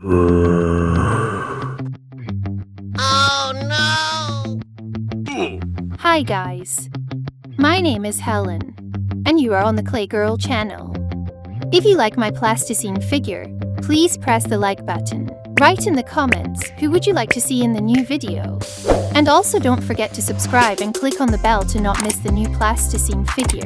Oh no! Hi guys, my name is Helen, and you are on the Clay Girl channel. If you like my plasticine figure, please press the like button. Write in the comments who would you like to see in the new video. And also don't forget to subscribe and click on the bell to not miss the new plasticine figure.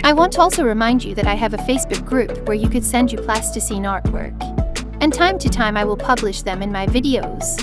I want to also remind you that I have a Facebook group where you could send you plasticine artwork. And time to time I will publish them in my videos.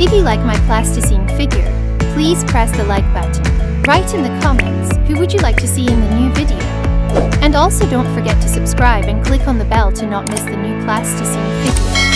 If you like my plasticine figure, please press the like button. Write in the comments who would you like to see in the new video. And also don't forget to subscribe and click on the bell to not miss the new plasticine figure.